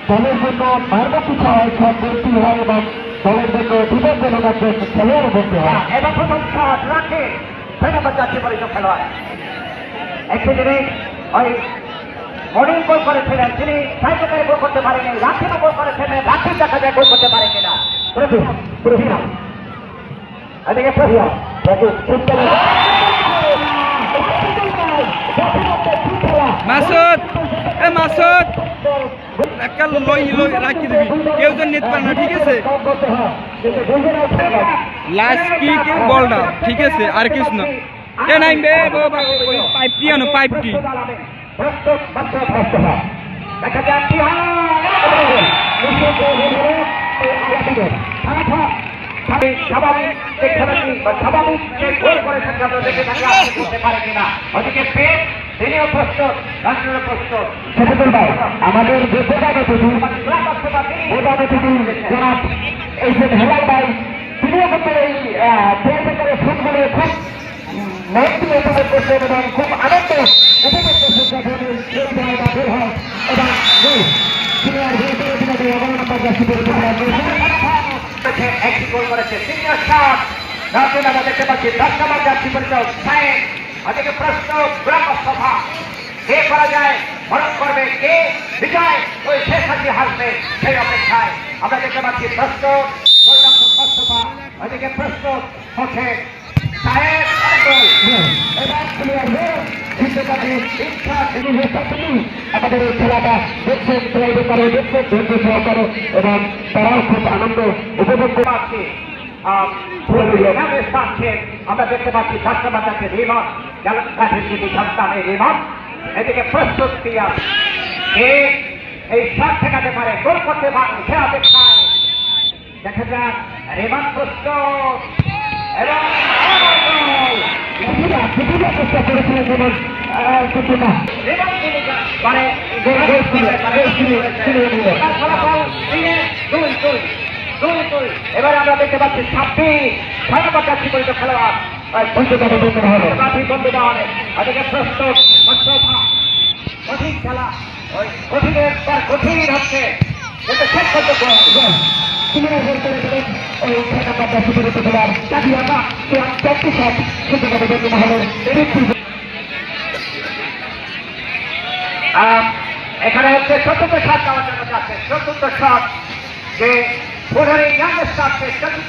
দলের জন্য মার্গচিত হয় সব বলতে হয় এবং দলের জন্য বিপজ্জনক একজন খেলোয়াড় বলতে হয়। এবার প্রথম শট রাখে ধন্যবাদ যাচ্ছে পরিচয় খেলোয়াড়। একটি জিনিস ওই মর্নিং গোল করেছিলেন তিনি সাইকেলে গোল করতে পারেনি, রাখিমও গোল করেছিলেন, রাখিম দেখা যায় গোল করতে পারে কিনা। এদিকে মাসুদ মাসুদ একটা লই রাখি দিবি, কেউ যেন নিতে পারে না, ঠিক আছে? লাস্ট কিক বলটা ঠিক আছে, আর কিছু না। এ নাইবে পাইপটি আনো, পাইপটি দেখা যাক কি হয়। স্বাভাবিক যে খেলাটি বা স্বাভাবিক যে গোল করেছেন আমরা দেখে থাকি, আপনি বুঝতে পারে কিনা। ওদিকে পেট তিনিও প্রস্তুত, রাষ্ট্রের প্রস্তুত। আমাদের যে প্রধান অতিথি জনাব এই যে হেলাল ভাই, তিনিও কিন্তু এই করে ফুটবলে খুব মন্ত্রী এখানে করছেন এবং খুব আনন্দ উপভোগ করছেন যখন এই খেলাটা বের হয় এবং সিনিয়র হিসেবে 11 নম্বর জার্সি পরে একটি গোল করেছে সিনিয়র শট। রাজুল আমরা দেখতে পাচ্ছি 10 নম্বর জার্সি পরিচয় সাইন। ওদিকে প্রশ্ন ব্রহ্মসভা কে করা যায়, ভরণ করবে কে, বিজয় ওই শেষ হাসি হাসবে সেই অপেক্ষায় আমরা দেখতে পাচ্ছি প্রশ্ন ব্রহ্মসভা। ওদিকে প্রশ্ন হচ্ছে সাহেব আমাদের এই খেলাটা দেখছেন, করে দেখছেন ধৈর্য সহকারে এবং তারাও খুব আনন্দ উপভোগ পাচ্ছি। আমরা দেখতে পাচ্ছি 10 নম্বর যাচ্ছে রিমন, গাছের যদি সন্তানে রিমন। এদিকে প্রস্তুত পিয়াস কে এই শট ঠেকাতে পারে, গোল করতে পারে সে অপেক্ষায় দেখা যাক। রিমন প্রস্তুত এবং চেষ্টা করেছিলেন যেমন কিন্তু না মানে এবার আমরা দেখতে পাচ্ছি 26 নম্বর যাচ্ছি পরিচয় খেলোয়াড় ওদিকে প্রস্তুত মোস্তফা। কঠিন খেলা, ওই কঠিনের পর কঠিন হচ্ছে কিন্তু শেষ পর্যন্ত এখানে হচ্ছে চতুর্থ শট দেওয়ার জন্য যাচ্ছে। চতুর্থ শট যে 15 ইয়াং স্টারকে চতুর্থ